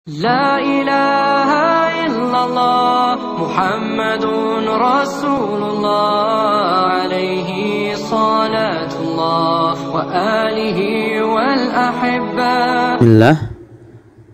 La ilaha illallah Muhammadun Rasulullah alaihi salatullah wa alihi wal ahibba. Bismillah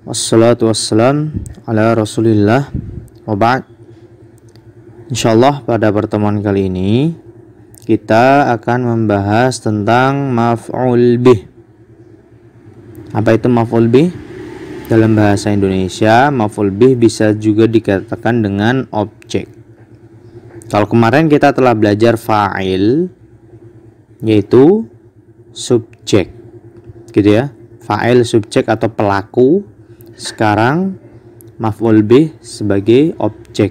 wassalatu wassalam ala rasulillah wa ba'd. Insyaallah pada pertemuan kali ini kita akan membahas tentang maf'ul bih. Apa itu maf'ul bih? Dalam bahasa Indonesia, maf'ul bih bisa juga dikatakan dengan objek. Kalau kemarin kita telah belajar fa'il, yaitu subjek, gitu ya. Fa'il subjek atau pelaku. Sekarang maf'ul bih sebagai objek.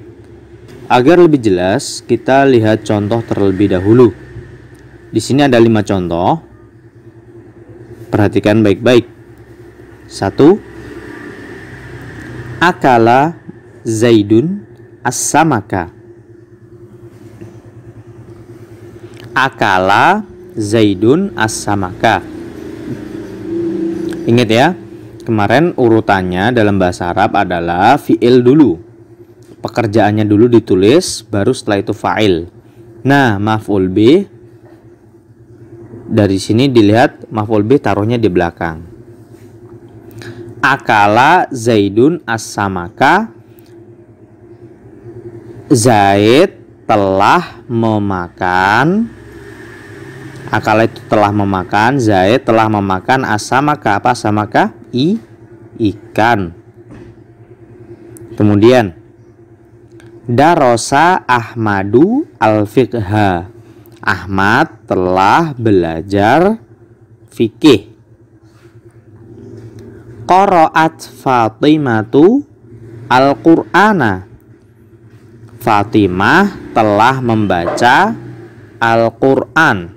Agar lebih jelas, kita lihat contoh terlebih dahulu. Di sini ada 5 contoh. Perhatikan baik-baik. 1. Akala Zaidun as-samaka. Akala Zaidun as-samaka. Ingat ya, kemarin urutannya dalam bahasa Arab adalah fi'il dulu. Pekerjaannya dulu ditulis, baru setelah itu fa'il. Nah, maf'ul bih dari sini dilihat maf'ul bih taruhnya di belakang. Akala Zaidun as-samaka. Zaid telah memakan. Akala itu telah memakan. Zaid telah memakan as-samaka. Apa samaka? Ikan. Kemudian Darosa Ahmadu al-fiqha. Ahmad telah belajar fikih. Qara'at Fatimatu al-Qur'ana. Fatimah telah membaca Al-Qur'an.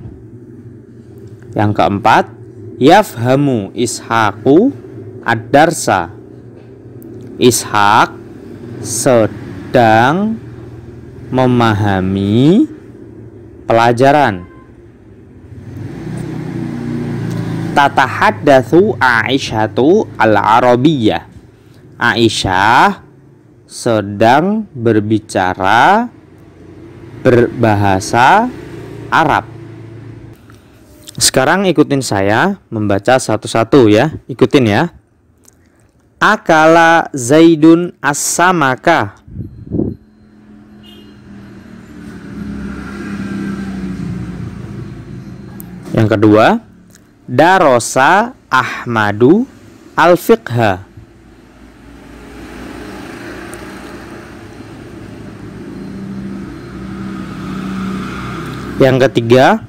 Yang keempat, yafhamu Ishaqu ad-darsa. Ishaq sedang memahami pelajaran. Tatahaddatsu Aisyatu al-Arabiyyah. Aisyah sedang berbicara berbahasa Arab. Sekarang ikutin saya membaca satu-satu ya. Ikutin ya. Akala Zaidun as-samaka. Yang kedua, Darosa Ahmadu al-fiqha. Yang ketiga,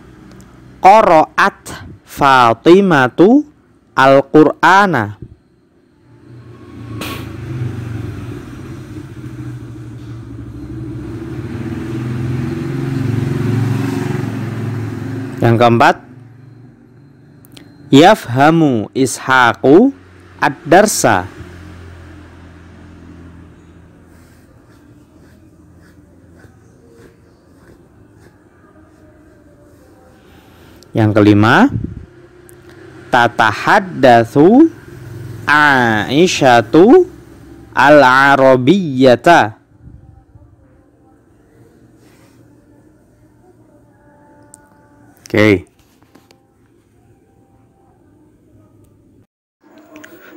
Qara'at Fatimatu al-Qur'ana. Yang keempat, yafhamu Ishaqu ad-darsa. Yang kelima, tatahaddatsu Aisyatu al-Arabiyyata. Oke.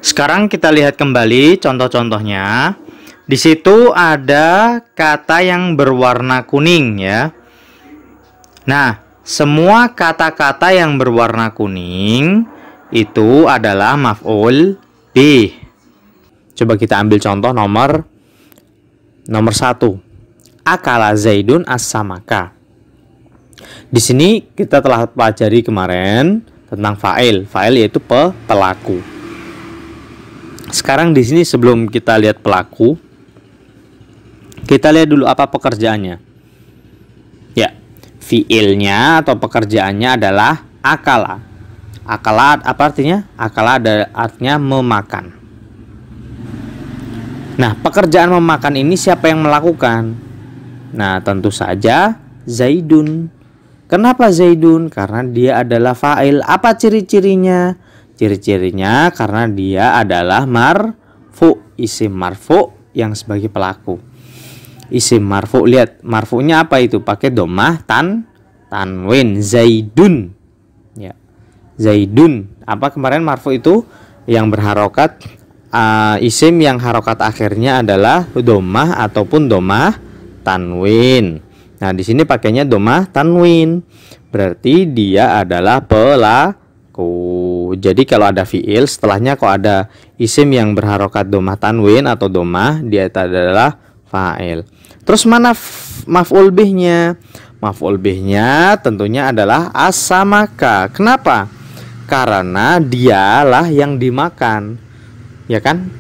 Sekarang kita lihat kembali contoh-contohnya. Di situ ada kata yang berwarna kuning ya. Nah, semua kata-kata yang berwarna kuning itu adalah maf'ul bih. Coba kita ambil contoh nomor 1. Akala Zaidun as-samaka. Di sini kita telah pelajari kemarin tentang fa'il. Fa'il yaitu pelaku. Sekarang di sini sebelum kita lihat pelaku, kita lihat dulu apa pekerjaannya. Ya, fiilnya atau pekerjaannya adalah akala. Akala apa artinya? Akala ada artinya memakan. Nah, pekerjaan memakan ini siapa yang melakukan? Nah, tentu saja Zaidun. Kenapa Zaidun? Karena dia adalah fa'il. Apa ciri-cirinya? Ciri-cirinya karena dia adalah marfu. isim marfu yang sebagai pelaku. Isim marfu, lihat marfu'nya apa itu? Pakai dhammah tanwin, Zaidun. Ya. Zaidun. Apa kemarin marfu itu yang berharokat, isim yang harokat akhirnya adalah dhammah ataupun dhammah tanwin. Nah, di sini pakainya dhammah tanwin. Berarti dia adalah pelaku. Jadi kalau ada fiil setelahnya kok ada isim yang berharokat dhammah tanwin atau dhammah, dia adalah fa'il. Terus mana maf'ul bihnya? Maf'ul bihnya tentunya adalah as-samaka. Kenapa? Karena dialah yang dimakan. Ya kan?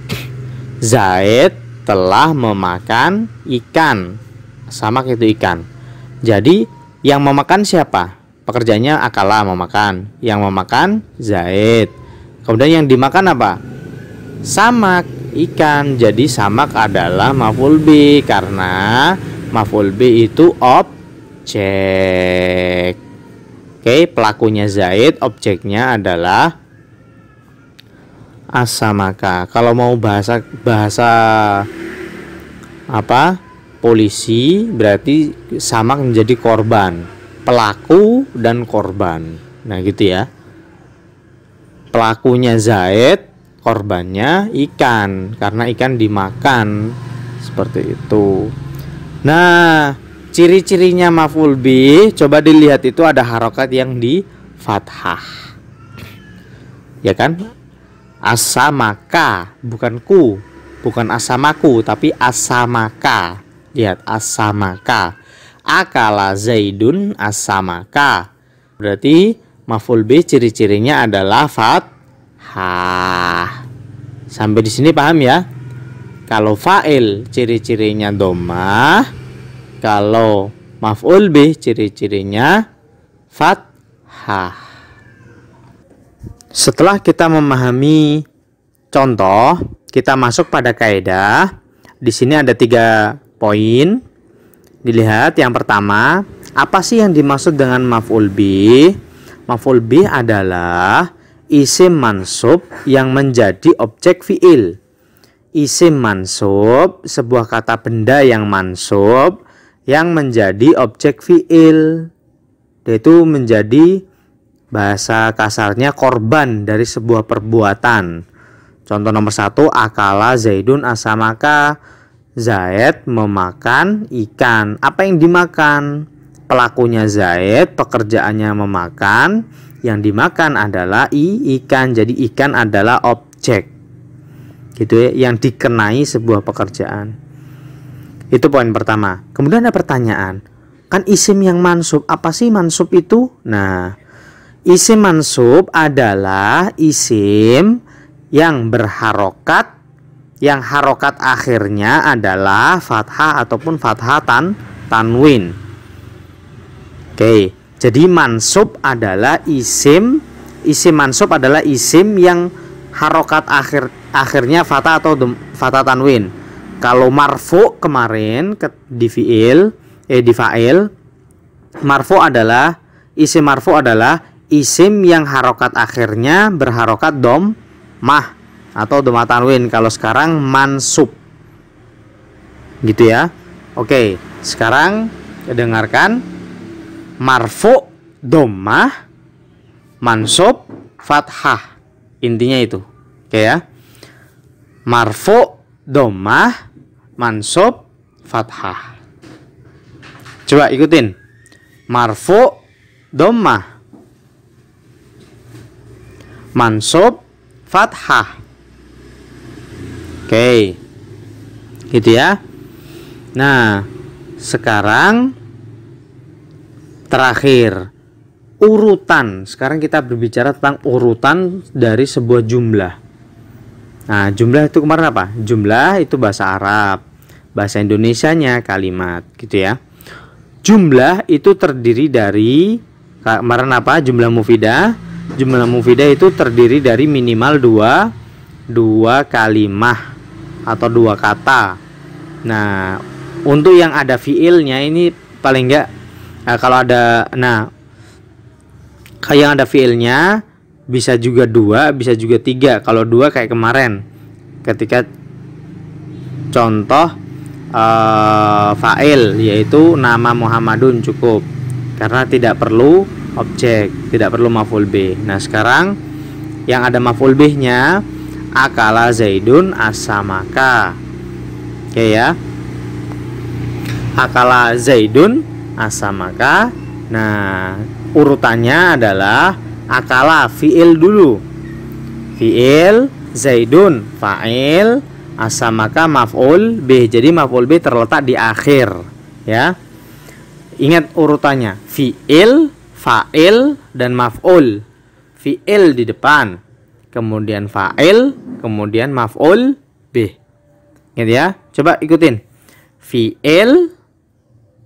Zaid telah memakan ikan. Samak itu ikan. Jadi yang memakan siapa? Pekerjaannya akala, memakan. Yang memakan Zaid. Kemudian yang dimakan apa? Samak, ikan. Jadi samak adalah maf'ul bih karena maf'ul bih itu objek. Oke, pelakunya Zaid, objeknya adalah as-samaka. Kalau mau bahasa apa? Polisi, berarti samak menjadi korban, pelaku dan korban. Nah, gitu ya. Pelakunya Zaid, korbannya ikan, karena ikan dimakan. Seperti itu. Nah, ciri-cirinya maf'ul bih, coba dilihat itu ada harokat yang di fathah. Ya kan? As-samaka, bukan ku, bukan as-samaku, tapi as-samaka. Lihat, as-samaka. Akala Zaidun as-samaka. Berarti maf'ul bih ciri-cirinya adalah fathah. Sampai di sini paham ya? Kalau fa'il ciri-cirinya dhammah, kalau maf'ul bih ciri-cirinya fathah. Setelah kita memahami contoh, kita masuk pada kaidah. Di sini ada 3 poin. Dilihat yang pertama, apa sih yang dimaksud dengan maf'ul bih? Maf'ul bih adalah isim mansub yang menjadi objek fi'il. Isim mansub, sebuah kata benda yang mansub yang menjadi objek fi'il. Yaitu menjadi, bahasa kasarnya, korban dari sebuah perbuatan. Contoh nomor 1, akala Zaidun as-samaka. Zaid memakan ikan. Apa yang dimakan? Pelakunya Zaid, pekerjaannya memakan. Yang dimakan adalah ikan. Jadi ikan adalah objek, gitu ya, yang dikenai sebuah pekerjaan. Itu poin pertama. Kemudian ada pertanyaan, kan isim yang mansub, apa sih mansub itu? Nah, isim mansub adalah isim yang berharokat, yang harokat akhirnya adalah fathah ataupun fathah tanwin. Oke, jadi mansub adalah isim mansub adalah isim yang harokat akhirnya fathah atau fathah tanwin. Kalau marfu kemarin di fa'il, marfu adalah isim yang harokat akhirnya berharokat dhammah atau dhammah tanwin. Kalau sekarang mansub, gitu ya. Oke, sekarang dengarkan. Marfu dhammah, mansub fathah, intinya itu. Oke ya. Marfu dhammah, mansub fathah. Coba ikutin. Marfu dhammah, mansub fathah. Oke, gitu ya. Nah, sekarang terakhir, urutan. Sekarang kita berbicara tentang urutan dari sebuah jumlah. Nah, jumlah itu kemarin apa? Jumlah itu bahasa Arab, bahasa Indonesianya kalimat, gitu ya. Jumlah itu terdiri dari, kemarin apa? Jumlah mufidah. Jumlah mufidah itu terdiri dari minimal dua kalimat atau 2 kata. Nah, untuk yang ada fiilnya ini paling enggak, kalau ada, kayak yang ada fiilnya bisa juga 2, bisa juga 3. Kalau 2 kayak kemarin ketika contoh fa'il, yaitu nama Muhammadun cukup karena tidak perlu objek, tidak perlu maf'ul bih. Nah, sekarang yang ada maf'ul bihnya, akala Zaidun asamaka. Oke ya. Akala Zaidun asamaka. Nah, urutannya adalah akala fi'il dulu. Fi'il, Zaidun fa'il, asamaka maf'ul bih. Jadi maf'ul bih terletak di akhir, ya. Ingat urutannya, fi'il, fa'il, dan maf'ul. Fi'il di depan, kemudian fa'il, kemudian maf'ul bih. Ingat ya, coba ikutin. Fi'il,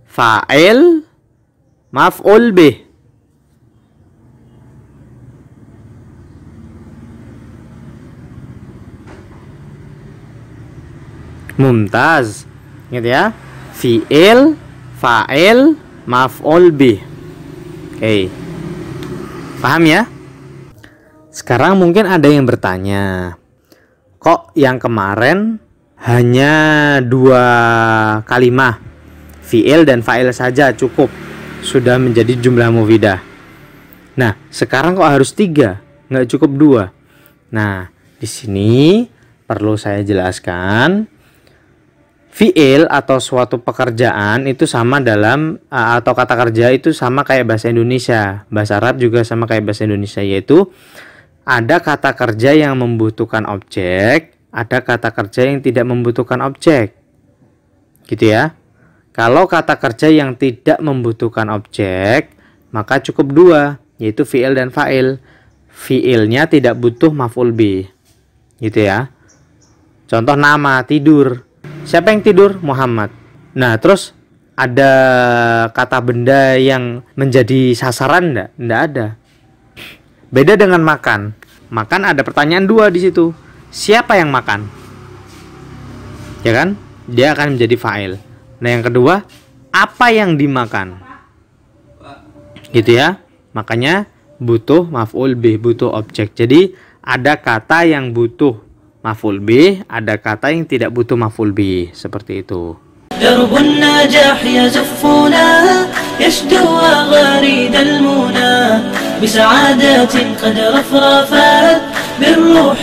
fa'il, maf'ul bih. Mumtaz. Ingat ya, fi'il, fa'il, maf'ul bih. Oke, paham ya? Sekarang mungkin ada yang bertanya, kok yang kemarin hanya 2 kalimah, fi'il dan fa'il saja cukup, sudah menjadi jumlah mufidah. Nah, sekarang kok harus 3, nggak cukup 2. Nah, di sini perlu saya jelaskan, fi'il atau suatu pekerjaan itu sama dalam atau kata kerja itu sama kayak bahasa Indonesia. Bahasa Arab juga sama kayak bahasa Indonesia, yaitu ada kata kerja yang membutuhkan objek, ada kata kerja yang tidak membutuhkan objek. Gitu ya. Kalau kata kerja yang tidak membutuhkan objek, maka cukup 2, yaitu fi'il dan fa'il. Fi'ilnya tidak butuh maf'ul bih. Gitu ya. Contoh nama, tidur. Siapa yang tidur? Muhammad. Nah, terus ada kata benda yang menjadi sasaran enggak? Enggak ada. Beda dengan makan. Makan ada pertanyaan 2 di situ. Siapa yang makan? Ya kan? Dia akan menjadi fa'il. Nah, yang kedua, apa yang dimakan? Gitu ya. Makanya butuh maf'ul bih, butuh objek. Jadi ada kata yang butuh maf'ul bih, ada kata yang tidak butuh maf'ul bih, seperti itu. درب النجاح يزفنا يشدو غريد المنى بسعادة قد رفرفت بالروح